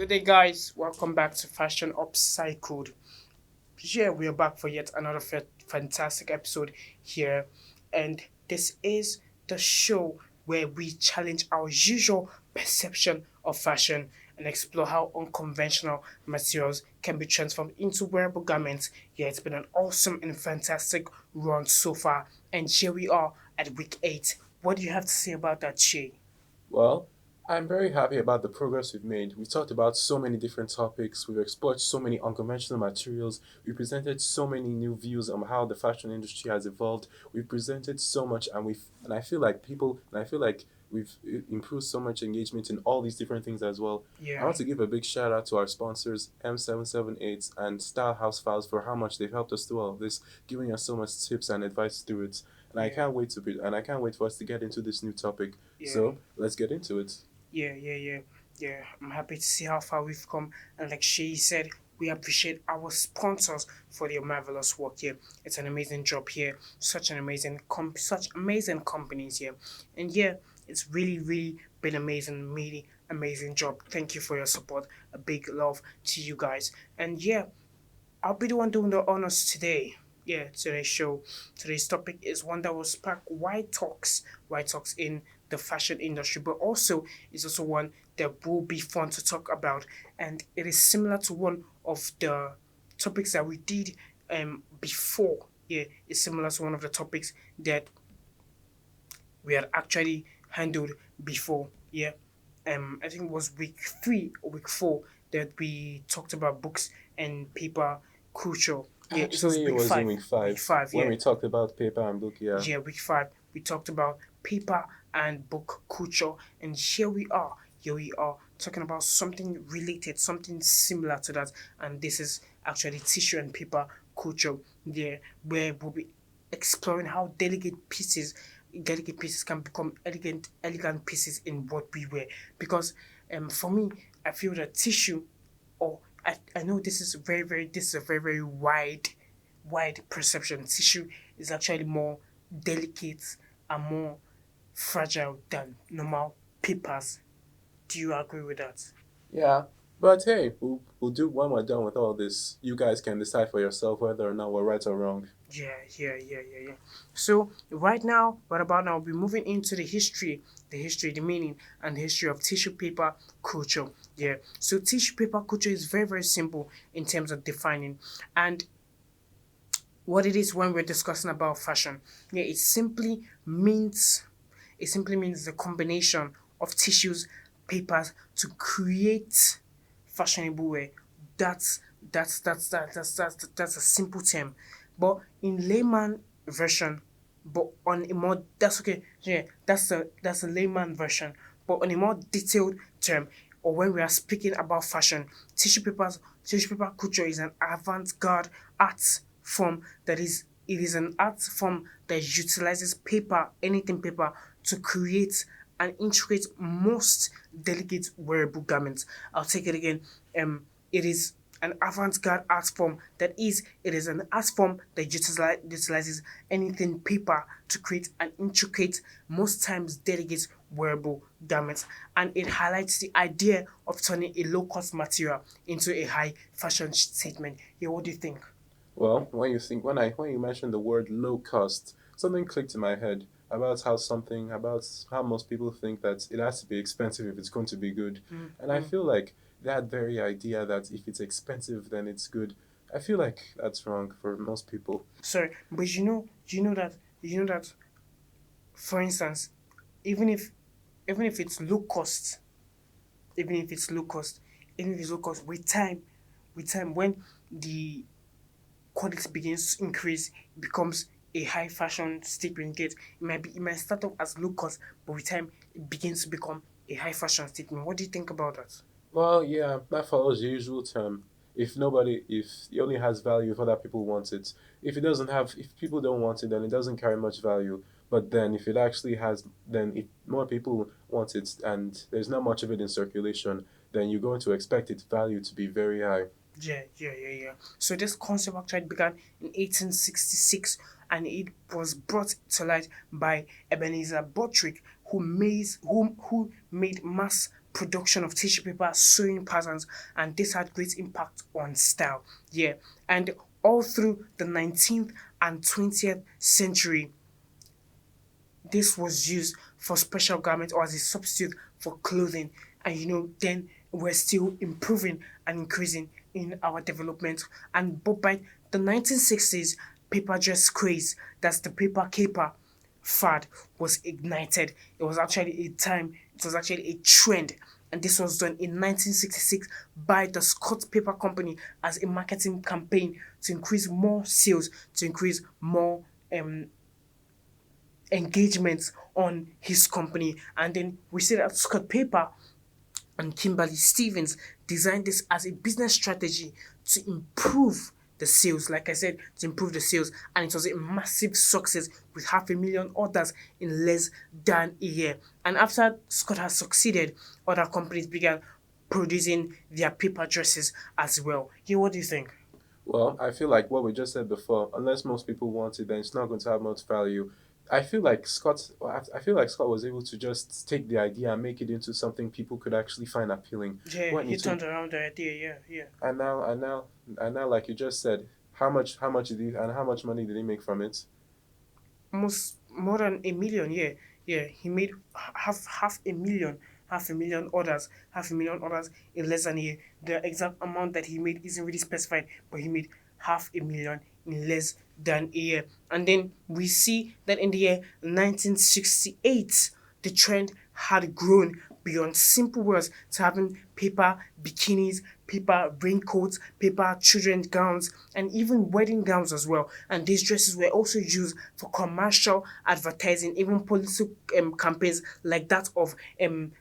Good day, guys. Welcome back to Fashion Upcycled. Yeah, we are back for yet another fantastic episode here, and this is the show where we challenge our usual perception of fashion and explore how unconventional materials can be transformed into wearable garments. Yeah, it's been an awesome and fantastic run so far, and here we are at week 8. What do you have to say about that, Shay? Well, I'm very happy about the progress we've made. We talked about so many different topics. We've explored so many unconventional materials. We presented so many new views on how the fashion industry has evolved. We presented so much, and I feel like we've improved so much engagement in all these different things as well. I Yeah, want to give a big shout out to our sponsors, M778 and Style House Files, for how much they've helped us through all of this, giving us so much tips and advice through it. yeah, And I can't wait for us to get into this new topic. yeah. So let's get into it. Yeah. I'm happy to see how far we've come. And like she said, we appreciate our sponsors for their marvelous work here. It's an amazing job here. Such amazing companies here. And yeah, it's really been amazing, really amazing job. Thank you for your support. A big love to you guys. And yeah, I'll be the one doing the honors today. Yeah, today's topic is one that will spark wide talks in the fashion industry, but also is also one that will be fun to talk about, and it is similar to one of the topics that we did before. Yeah, it's similar to one of the topics that we had actually handled before. Yeah, I think it was week 3 or week 4 that we talked about books and paper culture. Yeah, it was Actually, it was in week week five five. when Yeah, we talked about paper and book. Yeah, yeah, week 5 we talked about paper and book culture, and here we are talking about something related, something similar to that, and this is actually tissue and paper culture. Yeah, where we'll be exploring how delicate pieces can become elegant pieces in what we wear. Because for me, I feel that tissue, or I know this is a very wide perception. Tissue is actually more delicate and more fragile than normal papers. Do you agree with that? yeah. But hey, we'll do when we're done with all this. You guys can decide for yourself whether or not we're right or wrong. Yeah. So right now, what about now? We're moving into the meaning, and the history of tissue paper culture. Yeah. So tissue paper culture is very simple in terms of defining, and what it is when we're discussing about fashion. Yeah, it simply means the combination of tissues, papers to create fashionable wear. That's a simple term, but in layman version, but on a more that's okay. Yeah, that's a layman version, but on a more detailed term, or when we are speaking about fashion, tissue paper culture is an avant-garde art form that is it is an art form that utilizes paper, anything paper, to create and integrate most delicate wearable garments. I'll take it again. It is an avant-garde art form it is an art form that utilizes anything paper to create an intricate, most times delicate wearable garments, and it highlights the idea of turning a low-cost material into a high fashion statement. Yeah, what do you think? Well, when you mentioned the word low cost, something clicked in my head about how most people think that it has to be expensive if it's going to be good. And I Mm-hmm. feel like that very idea that if it's expensive then it's good, I feel like that's wrong for most people. Sorry, but you know that for instance, even if even if it's low cost, even if it's low cost, even if it's low cost, with time when the quality begins to increase, it becomes a high fashion statement. It might start off as low cost, but with time it begins to become a high fashion statement. What do you think about that? Well, yeah, that follows the usual term. If it only has value if other people want it. If people don't want it, then it doesn't carry much value. But then if it actually has, then if more people want it and there's not much of it in circulation, then you're going to expect its value to be very high. Yeah. So this concept actually began in 1866, and it was brought to light by Ebenezer Buttrick, who made mass production of tissue paper, sewing patterns, and this had great impact on style. Yeah, and all through the 19th and 20th century, this was used for special garments or as a substitute for clothing. And then we're still improving and increasing in our development. And but by the 1960s, paper dress craze, that's the paper caper fad, was ignited. It was actually a time, it was actually a trend. And this was done in 1966 by the Scott Paper Company as a marketing campaign to increase more sales, to increase more engagements on his company. And then we see that Scott Paper and Kimberly Stevens designed this as a business strategy to improve the sales, like I said, to improve the sales. And it was a massive success with 500,000 orders in less than a year. And after Scott has succeeded, other companies began producing their paper dresses as well. Yeah, what do you think? Well, I feel like what we just said before, unless most people want it, then it's not going to have much value. I feel like Scott was able to just take the idea and make it into something people could actually find appealing. Yeah, When he you think, turned around the idea. Yeah, yeah. and now, like you just said, how much did he and how much money did he make from it? Almost more than a million. Yeah, yeah. He made half a million orders, half a million orders in less than a year. The exact amount that he made isn't really specified, but he made 500,000 in less than a year. And then we see that in the year 1968, the trend had grown beyond simple wears to having paper bikinis, paper raincoats, paper children's gowns, and even wedding gowns as well. And these dresses were also used for commercial advertising, even political campaigns like that of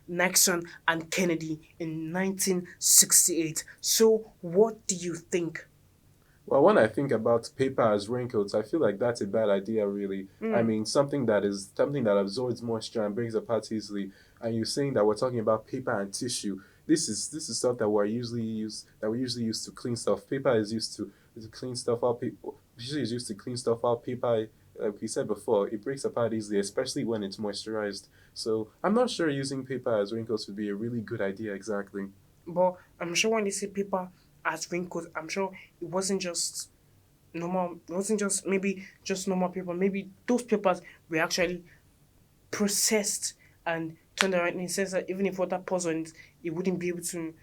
Nixon and Kennedy in 1968. So, what do you think? Well, when I think about paper as raincoats, I feel like that's a bad idea, really. I Mm, mean, something that absorbs moisture and breaks apart easily. And you're saying that we're talking about paper and tissue. This is stuff that we usually use to clean stuff. Paper is used to clean stuff out. Usually is used to clean stuff out. Paper, like we said before, it breaks apart easily, especially when it's moisturized. So I'm not sure using paper as raincoats would be a really good idea exactly. but I'm sure when they say paper as wrinkles, I'm sure it wasn't just normal. It wasn't just maybe just normal paper. Maybe those papers were actually processed and turned around in the sense that even if water pours on it, it would be able to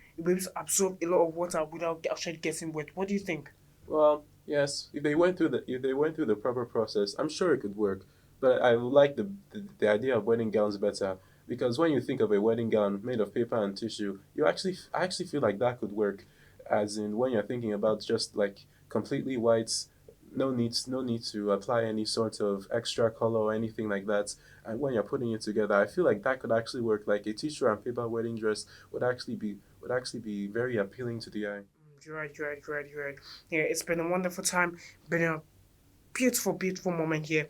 absorb a lot of water without actually getting wet. What do you think? Well, yes, if they went through the proper process, I'm sure it could work. But I would like the idea of wedding gowns better because when you think of a wedding gown made of paper and tissue, I actually feel like that could work. As in when you're thinking about just like completely white, no need to apply any sort of extra color or anything like that. And when you're putting it together, I feel like that could actually work. Like a tissue and paper wedding dress would actually be very appealing to the eye. You're right. You're right. You're right. You're right. Yeah, it's been a wonderful time. Been a beautiful, beautiful moment here.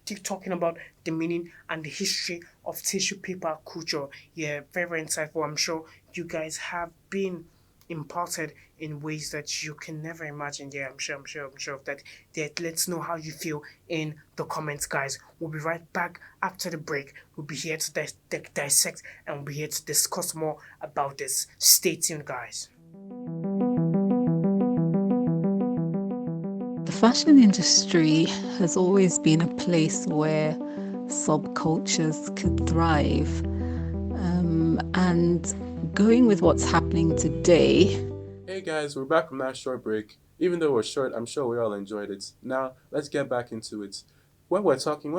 Keep talking about the meaning and the history of tissue paper culture. Yeah, very, very insightful. I'm sure you guys have been imparted in ways that you can never imagine. Yeah, I'm sure of that. Yeah, let's know how you feel in the comments, guys. We'll be right back after the break. We'll be here to dissect and we'll be here to discuss more about this. Stay tuned, guys. The fashion industry has always been a place where subcultures could thrive. And going with what's happening today, Hey guys, we're back from that short break. Even though we're short, I'm sure we all enjoyed it. Now, let's get back into it. When we're talking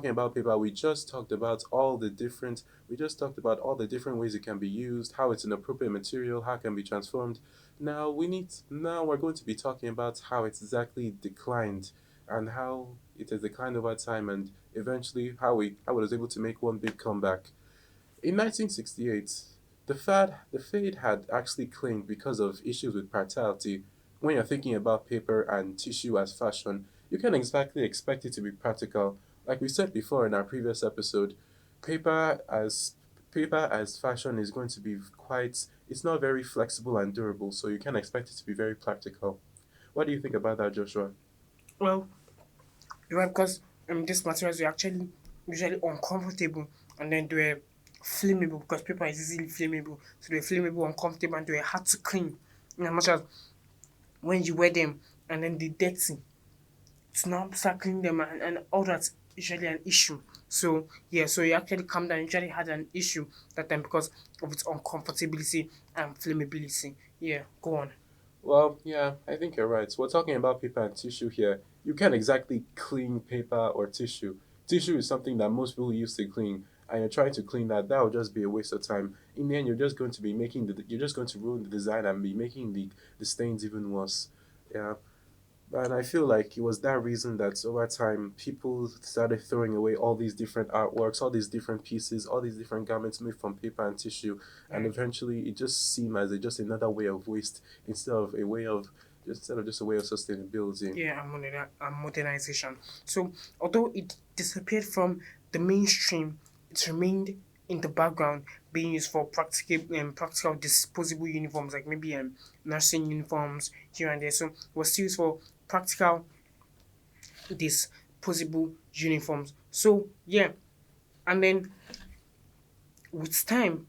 about paper, we just talked about all the different ways it can be used, how it's an appropriate material, how it can be transformed. Now we're going to be talking about how it's exactly declined and how it has declined over time and eventually how it was able to make one big comeback. In 1968, the fade had actually claimed because of issues with practicality. When you're thinking about paper and tissue as fashion, you can exactly expect it to be practical. Like we said before in our previous episode, paper as paper as fashion is going to be quite it's not very flexible and durable, so you can expect it to be very practical. What do you think about that, Joshua? Well, you're right because these materials were actually usually uncomfortable and then they were flammable because paper is easily flammable. So they were flammable, uncomfortable, and they were hard to clean. In as much as when you wear them and then they dirty, to now start cleaning them and all that's usually an issue. So yeah, so you actually calm down, usually had an issue that time because of its uncomfortability and flammability. Yeah, go on. Well, yeah, I think you're right. We're talking about paper and tissue here. You can't exactly clean paper or tissue. Tissue is something that most people use to clean, and you're trying to clean that. That would just be a waste of time. In the end, you're just going to ruin the design and be making the stains even worse. Yeah. And I feel like it was that reason that over time people started throwing away all these different artworks, all these different pieces, all these different garments made from paper and tissue, and Mm. eventually it just seemed as just another way of waste instead of just a way of sustainability. Yeah, and modernization. So although it disappeared from the mainstream, it remained in the background, being used for practical disposable uniforms, like maybe nursing uniforms here and there. So it was still used for practical disposable uniforms. So yeah, and then with time,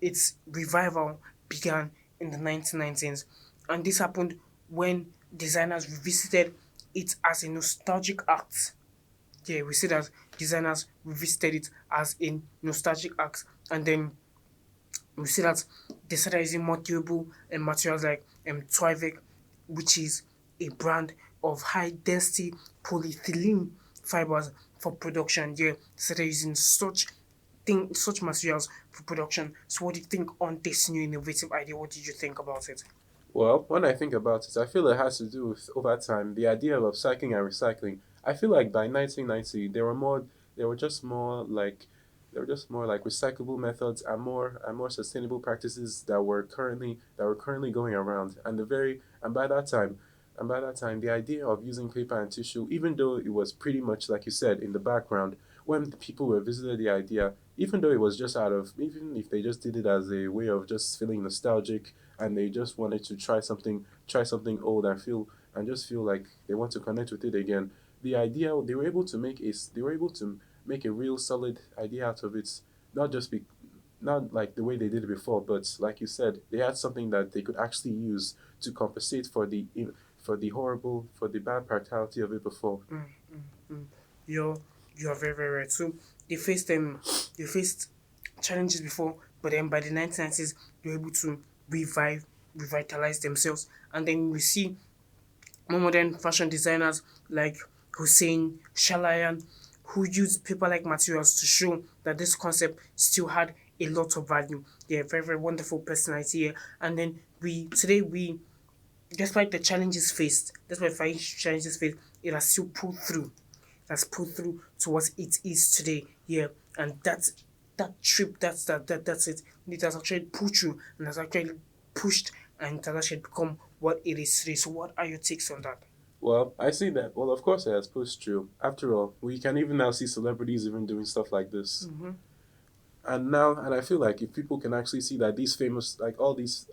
its revival began in the 1990s, and this happened when designers revisited it as a nostalgic act. Yeah, we see that designers revisited it as a nostalgic act, and then we see that they started using more durable materials like Twivec, which is a brand of high density polyethylene fibers for production. Yeah, they started using such materials for production. So what do you think on this new innovative idea? What did you think about it? Well, when I think about it, I feel it has to do with over time the idea of upcycling and recycling. I feel like by 1990 there were just more like recyclable methods and more sustainable practices that were currently going around. And by that time the idea of using paper and tissue, even though it was pretty much like you said in the background, when people were visited the idea, even though it was just out of even if they just did it as a way of just feeling nostalgic and they just wanted to try something old and just feel like they want to connect with it again. The idea they were able to make a real solid idea out of it, not just be not like the way they did it before, but like you said, they had something that they could actually use to compensate for the bad practicality of it before. Mm, mm, mm. You're you're very right. So they faced challenges before, but then by the 1990s they were able to revitalize themselves, and then we see more modern fashion designers like Hussein Shalayan, who used paper-like materials to show that this concept still had a lot of value. They're a very, very wonderful personality here. And then we despite the challenges faced, it has still pulled through. It has pulled through to what it is today. Yeah, and that's it. It has actually pulled through and has actually pushed and it has actually become what it is today. So, what are your takes on that? Well, I see that. Well, of course it has pushed through. After all, we can even now see celebrities even doing stuff like this. Mm-hmm. And I feel like if people can actually see that these famous like all these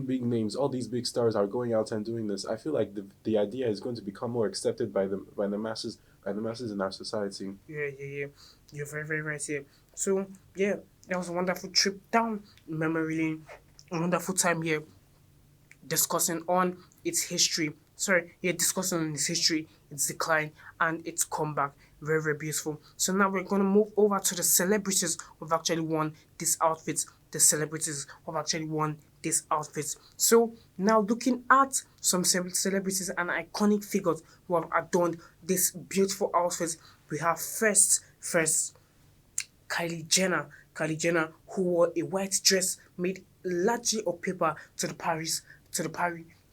big names, all these big stars are going out and doing this, I feel like the idea is going to become more accepted by the masses in our society. Yeah. You're very, very right here. So, yeah, that was a wonderful trip down memory lane. A wonderful time here discussing on its history. Sorry, yeah, discussing on its history, its decline, and its comeback. Very, very beautiful. So now we're going to move over to the celebrities who've actually worn these outfits. The celebrities who've actually worn these outfits. So now looking at some celebrities and iconic figures who have adorned these beautiful outfits, we have first Kylie Jenner. Kylie Jenner, who wore a white dress made largely of paper to the Paris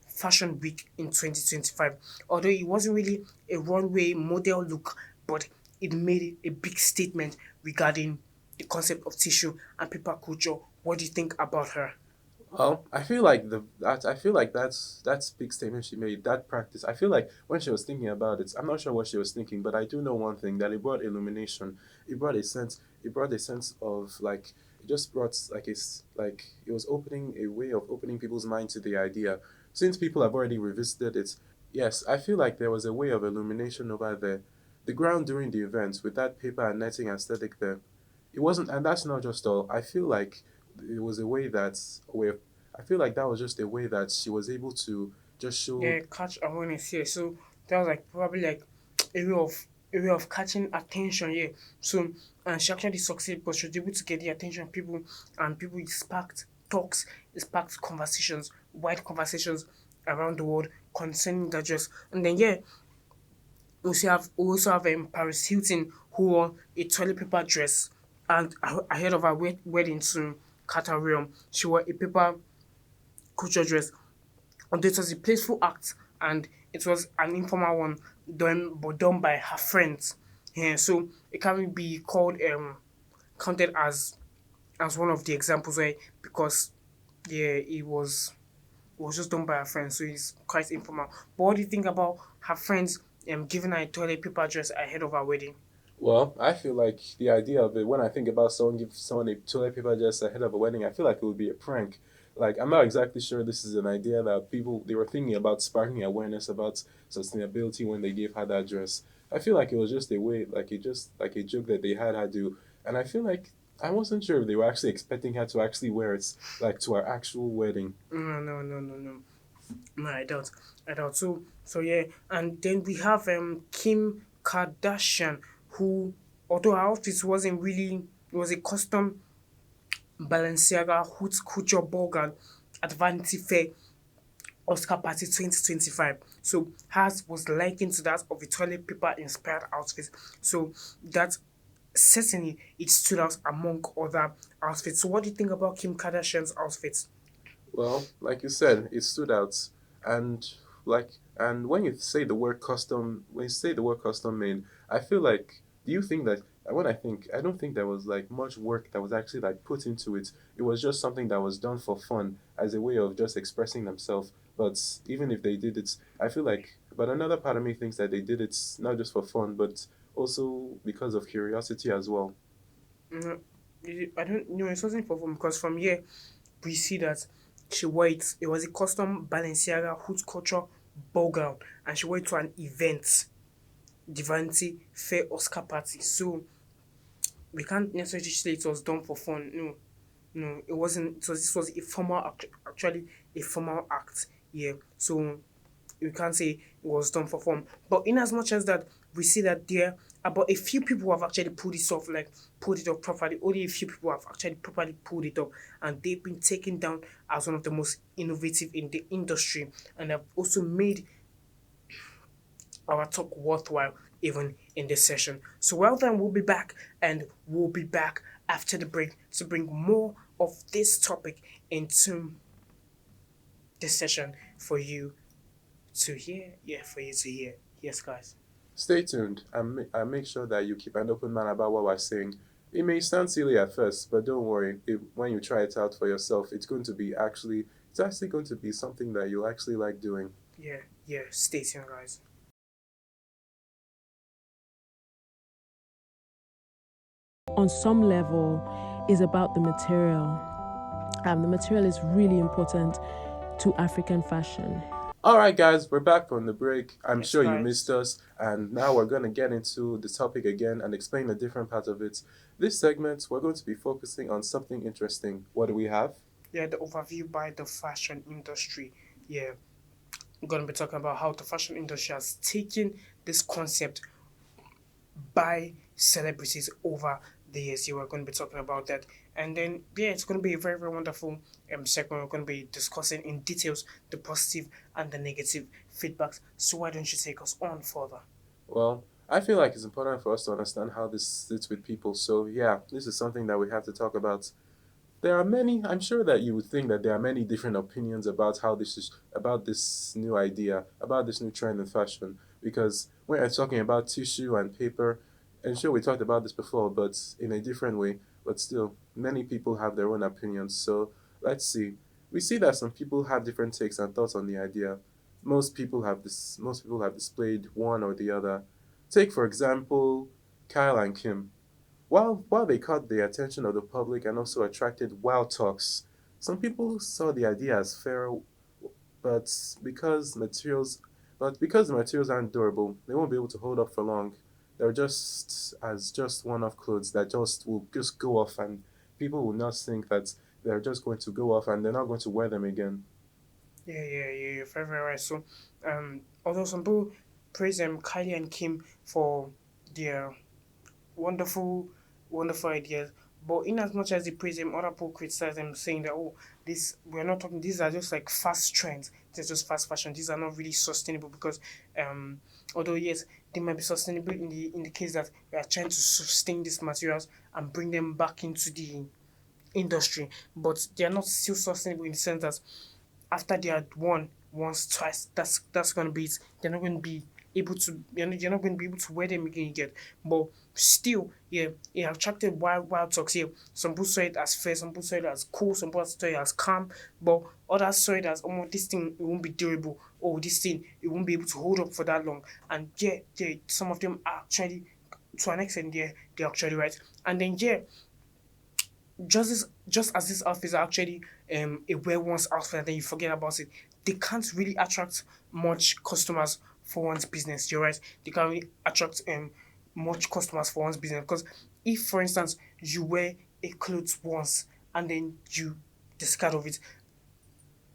Fashion Week in 2025. Although it wasn't really a runway model look, but it made a big statement regarding the concept of tissue and paper culture. What do you think about her? Well, I feel like that's big statement she made. That practice. I feel like when she was thinking about it, I'm not sure what she was thinking, but I do know one thing that it brought illumination. It brought a sense. It brought a sense of like it just brought like like it was opening a way of opening people's mind to the idea. Since people have already revisited it, yes, I feel like there was a way of illumination over there. the ground during the event with that paper and netting aesthetic there. It wasn't, and that's not just all. I feel like it was a way that where I feel like that was just a way that she was able to just show. Yeah, catch awareness here. So that was like probably like a way of catching attention. Yeah. So and she actually succeeded because she was able to get the attention of people, and people, it sparked talks, it sparked conversations, wide conversations around the world concerning that dress. And then yeah, we also have Paris Hilton, who wore a toilet paper dress, and ahead of her wedding to Qatar, she wore a paper couture dress. Although it was a playful act and it was an informal one done by her friends. Yeah, so it can be called counted as one of the examples where, because yeah, it was just done by her friends, so it's quite informal. But what do you think about her friends giving her a toilet paper dress ahead of her wedding? Well, I feel like the idea of it, when I think about someone give someone a toilet paper just ahead of a wedding, I feel like it would be a prank. Like, I'm not exactly sure this is an idea that people, they were thinking about sparking awareness about sustainability when they gave her that dress. I feel like it was just a way, like it just like a joke that they had her do. And I feel like I wasn't sure if they were actually expecting her to actually wear it, like to her actual wedding. No, no, no, no, no. No, I doubt. I doubt. So yeah, and then we have Kim Kardashian, who, although her outfit wasn't really, it was a custom Balenciaga Hood Couture ball gown at Vanity Fair Oscar Party 2025. So hers was likened to that of a toilet paper inspired outfit. So that certainly it stood out among other outfits. So what do you think about Kim Kardashian's outfits? Well, like you said, it stood out, and and when you say the word custom, when you say the word custom made, I feel like, do you think that when I don't think there was like much work that was actually like put into it. It was just something that was done for fun as a way of just expressing themselves. But even if they did it, I feel like, but another part of me thinks that they did it not just for fun, but also because of curiosity as well. Mm, I don't know. It wasn't for fun because from here we see that she wore it. It was a custom Balenciaga Hood Culture ball gown, and she wore it to an event, the Vanity Fair Oscar party. So we can't necessarily say it was done for fun. No, no, it wasn't. This was a formal actually a formal act. Yeah. So you can't say it was done for fun. But in as much as that, we see that there are about a few people who have actually pulled this off, like pulled it off properly. Only a few people have actually properly pulled it off, and they've been taken down as one of the most innovative in the industry, and have also made our talk worthwhile even in this session. So well then, we'll be back, and we'll be back after the break to bring more of this topic into this session for you to hear. Yeah, for you to hear. Yes, guys. Stay tuned and make sure that you keep an open mind about what we're saying. It may sound silly at first, but don't worry. When you try it out for yourself, it's actually going to be something that you'll actually like doing. Yeah, yeah. Stay tuned, guys. On some level is about the material. The material is really important to African fashion. All right, guys, we're back from the break. I'm Yes, sure you guys. missed us, and now we're going to get into the topic again and explain a different part of it. This segment, we're going to be focusing on something interesting. What do we have? Yeah, the overview by the fashion industry. Yeah, we're gonna be talking about how the fashion industry has taken this concept by celebrities over the years. Yeah, we're going to be talking about that, and then yeah, it's going to be a very very wonderful segment. We're going to be discussing in details the positive and the negative feedbacks. So why don't you take us on further? Well, I feel like it's important for us to understand how this sits with people. So, yeah, this is something that we have to talk about. There are many, I'm sure that you would think that there are many different opinions about about this new idea, about this new trend in fashion. Because when I'm talking about tissue and paper, and sure, we talked about this before, but in a different way. But still, many people have their own opinions. So, let's see. We see that some people have different takes and thoughts on the idea. Most people have displayed one or the other. Take, for example, Kyle and Kim. While they caught the attention of the public and also attracted wild talks, some people saw the idea as fair, but because materials but because the materials aren't durable, they won't be able to hold up for long. They're just one-off clothes that just will just go off, and people will not think that they're just going to go off and they're not going to wear them again. Yeah, you're very, very right. So, although some people praise Kylie and Kim for their wonderful, wonderful ideas. But in as much as they praise them, other people criticize them, saying that this we're not talking. These are just like fast trends. They're just fast fashion. These are not really sustainable because, although yes, they might be sustainable in the case that we are trying to sustain these materials and bring them back into the industry, but they are not still sustainable in the sense that after they had won once, twice, that's gonna be it. They're not gonna be able to you're not gonna be able to wear them again yet. But still, yeah, it attracted wild talks here. Some people saw it as fair, some people saw it as cool, some people saw it as calm, but others saw it as this thing it won't be durable, or this thing it won't be able to hold up for that long. And yeah, some of them are actually to an extent they're actually right. And then yeah, just as these outfits are actually a wear once outfit and then you forget about it, they can't really attract much customers for one's business. You're right. They can't really attract much customers for one's business because if, for instance, you wear a clothes once and then you discard of it,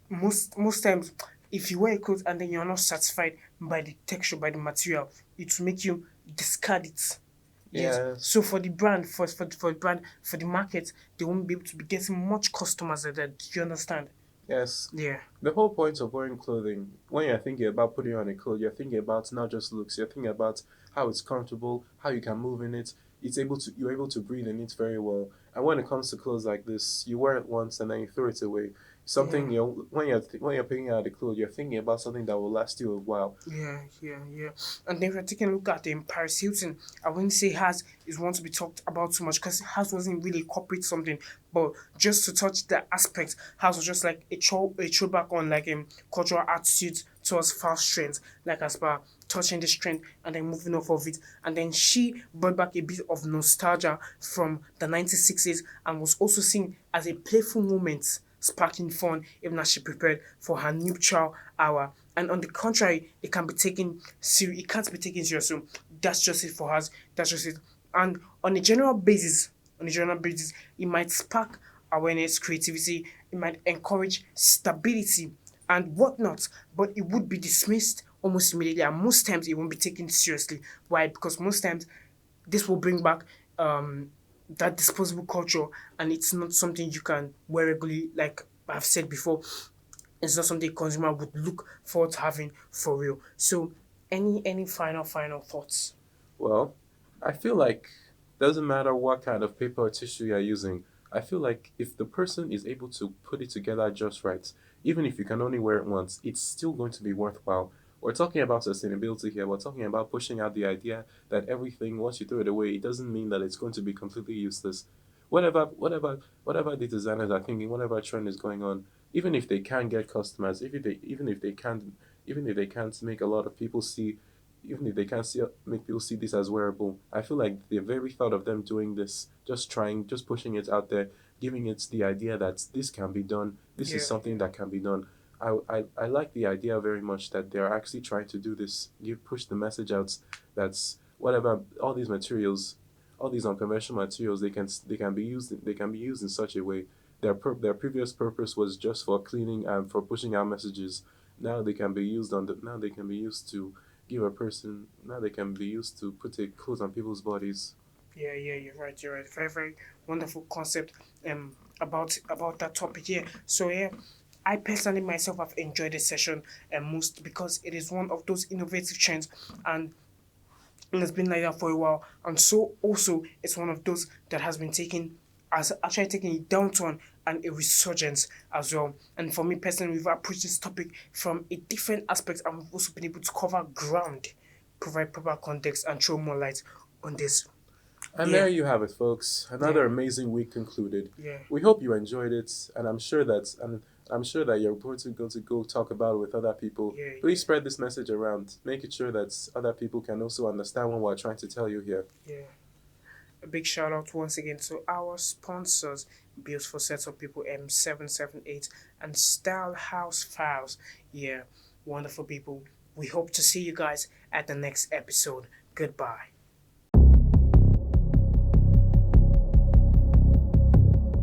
most times if you wear a clothes and then you're not satisfied by the texture, by the material, it will make you discard it. Yes. Yes. So for the brand, for the brand, for the market, they won't be able to be getting much customers like that. Do you understand? Yes. Yeah. The whole point of wearing clothing, when you're thinking about putting on a clothes, you're thinking about not just looks, you're thinking about how it's comfortable, how you can move in it. You're able to breathe in it very well. And when it comes to clothes like this, you wear it once and then you throw it away. Something Yeah. when you're picking out the clothes, you're thinking about something that will last you a while. Yeah. And then if you're taking a look at Paris Hilton, I wouldn't say Has is one to be talked about too much because Has wasn't really corporate something, but just to touch that aspect, Has was just like a throwback on like cultural attitude towards fast trends, like as per touching this trend and then moving off of it. And then she brought back a bit of nostalgia from the 1960s and was also seen as a playful moment sparking fun even as she prepared for her nuptial hour. And on the contrary, it can be taken serious. It can't be taken serious. So that's just it for us. That's just it. And on a general basis, it might spark awareness, creativity. It might encourage stability and whatnot. But it would be dismissed almost immediately. And most times, it won't be taken seriously. Why? Because most times, this will bring back that disposable culture, and it's not something you can wear regularly. Like I've said before, it's not something consumer would look forward to having for real. So, any final thoughts? Well, I feel like doesn't matter what kind of paper or tissue you're using. I feel like if the person is able to put it together just right, even if you can only wear it once, it's still going to be worthwhile. We're talking about sustainability here. We're talking about pushing out the idea that everything, once you throw it away, it doesn't mean that it's going to be completely useless. Whatever the designers are thinking, whatever trend is going on, even if they can get customers, even if they can't make a lot of people see, even if they can't see make people see this as wearable, I feel like the very thought of them doing this, just trying, just pushing it out there, giving it the idea that this can be done, this is Yeah, something that can be done. I like the idea very much that they're actually trying to do this, push the message out that's whatever all these materials, all these unconventional materials, they can be used in such a way. Their previous purpose was just for cleaning and for pushing out messages. Now they can be used to give a person now they can be used to put a clothes on people's bodies. yeah. You're right. You're right. Very, very wonderful concept. About that topic. Yeah. So yeah. I personally myself have enjoyed this session most because it is one of those innovative trends and it's been like that for a while. And so also it's one of those that has been taken as actually taking a downturn and a resurgence as well. And for me personally, we've approached this topic from a different aspect and we've also been able to cover ground, provide proper context and throw more light on this. And Yeah, there you have it, folks. yeah, Another amazing week concluded. yeah, We hope you enjoyed it, and I'm sure that you're going to go talk about it with other people. yeah, Please spread this message around. Make it sure that other people can also understand what we're trying to tell you here. yeah. A big shout out once again to our sponsors, Bills for Sets of People M778 and Style House Files. Yeah, wonderful people. We hope to see you guys at the next episode. Goodbye.